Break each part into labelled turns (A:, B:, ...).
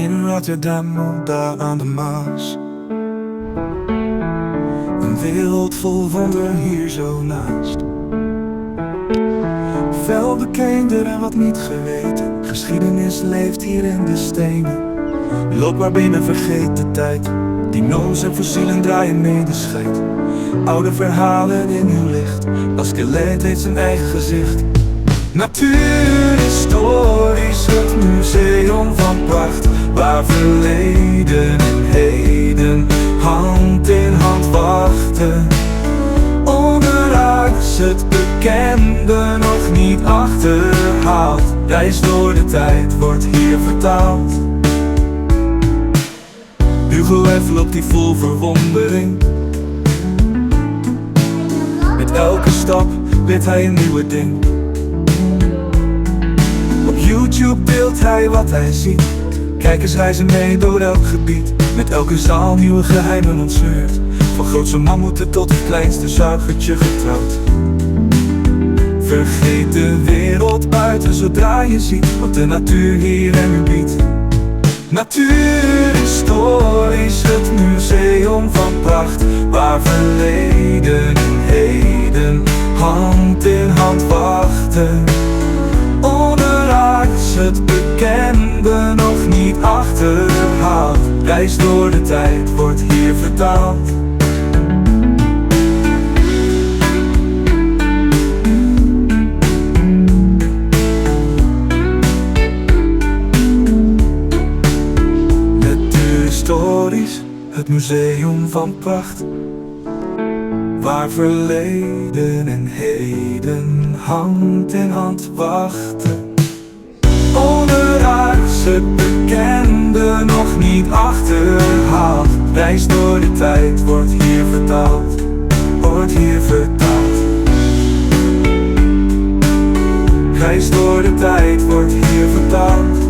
A: In Rotterdam, daar aan de Maas. Een wereld vol wonderen hier zo naast. Veel bekender en wat niet geweten. Geschiedenis leeft hier in de stenen. Loop maar binnen, vergeet de tijd. Dino's en fossielen draaien mee de scheid. Oude verhalen in uw licht. Dat skelet heeft zijn eigen gezicht. Natuurhistorisch, het museum van pracht, waar verleden en heden hand in hand wachten. Onderaards, het bekende nog niet achterhaald. Reis door de tijd wordt hier vertaald. HugoF loopt die vol verwondering. Met elke stap leert hij een nieuwe ding. Op YouTube deelt hij wat hij ziet. Kijkers reizen mee door elk gebied. Met elke zaal nieuwe geheimen ontsleurd. Van grootste mammoeten tot het kleinste zuigertje getrouwd. Vergeet de wereld buiten zodra je ziet wat de natuur hier en u biedt. Natuurhistorisch, het museum van pracht, waar verleden en heden hand in hand wachten. Onderaards, het bekende nog niet achterhaald. Reis door de tijd wordt hier vertaald. Natuurhistorisch, het museum van pracht, waar verleden en heden hand in hand wachten. Onderaards, het bekende nog niet achterhaald. Reis door de tijd wordt hier vertaald. Wordt hier vertaald. Reis door de tijd wordt hier vertaald.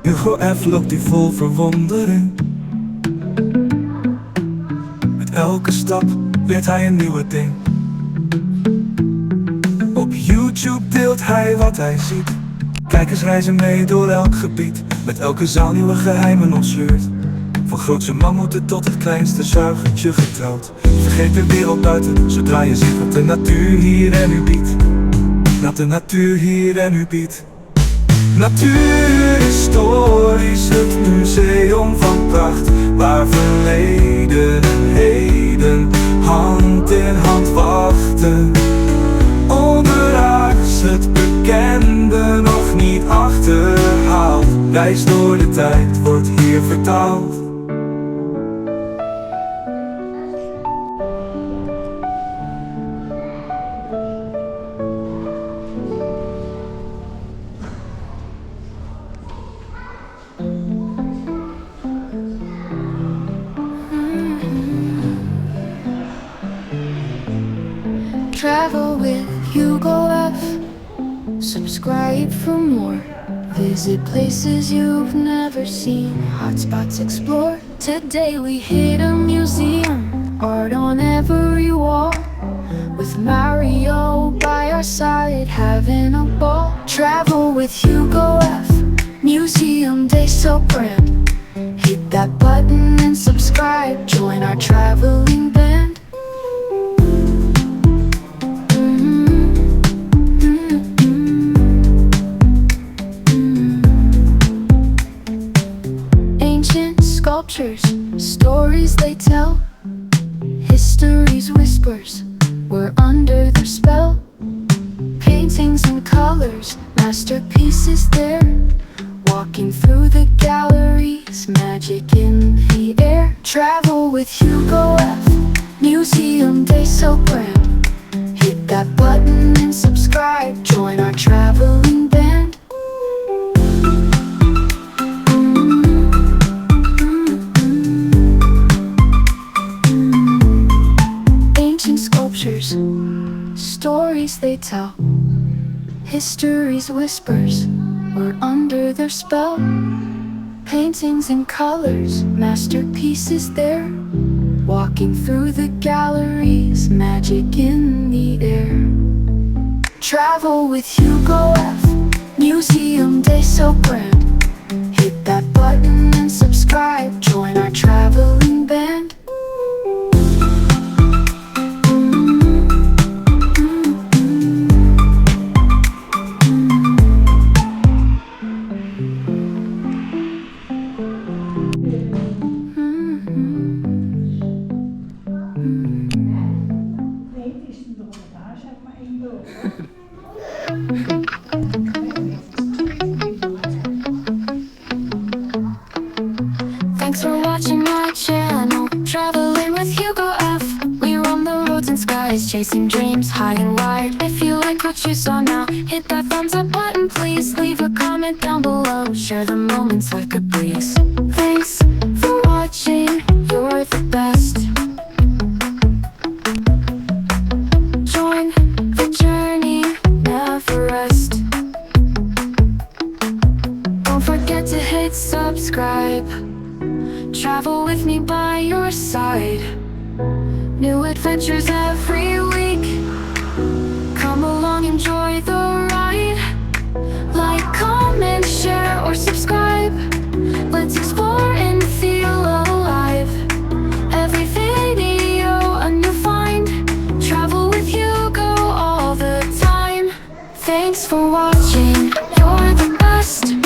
A: HugoF loopt die vol verwondering. Met elke stap leert hij een nieuwe ding. Op YouTube deelt hij wat hij ziet. Kijkers reizen mee door elk gebied. Met elke zaal nieuwe geheimen ontsleurd. Van grootste mammoeten tot het kleinste zuigertje getrouwd. Vergeet de wereld buiten zodra je ziet wat de natuur hier en u biedt. Wat de natuur hier en u biedt. Natuurhistorisch, het museum van pracht, waar verleden en heden hand in hand wachten. Onderaards, het bekende nog niet achterhaald. Reis door de tijd wordt hier vertaald.
B: Travel with HugoF. Subscribe for more. Visit places you've never seen. Hotspots explore. Today we hit a museum. Art on every wall. With Mario by our side, having a ball. Travel with HugoF. Museum day so grand. Hit that button and subscribe. Join our traveling band. Stories they tell, history's whispers, we're under their spell. Paintings and colors, masterpieces there. Walking through the galleries, magic in the air. Travel with HugoF, museum day so grand. Hit that button and subscribe, join our traveling band. they tell. History's whispers, we're under their spell. Paintings and colors, masterpieces there. Walking through the galleries, magic in the air. Travel with HugoF, museum day so grand. Hit that button and subscribe, join our traveling band. Thanks for watching my channel, Traveling with HugoF. We roam the roads and skies, chasing dreams high and wide. If you like what you saw now, hit that thumbs up button please. Leave a comment down below, share the moments like a breeze. Thanks for watching, you're the best. Join the journey, never rest. Don't forget to hit subscribe. Travel with me by your side. New adventures every week. Come along, enjoy the ride. Like, comment, share, or subscribe. Let's explore and feel alive. Every video a new find. Travel with Hugo all the time. Thanks for watching, you're the best.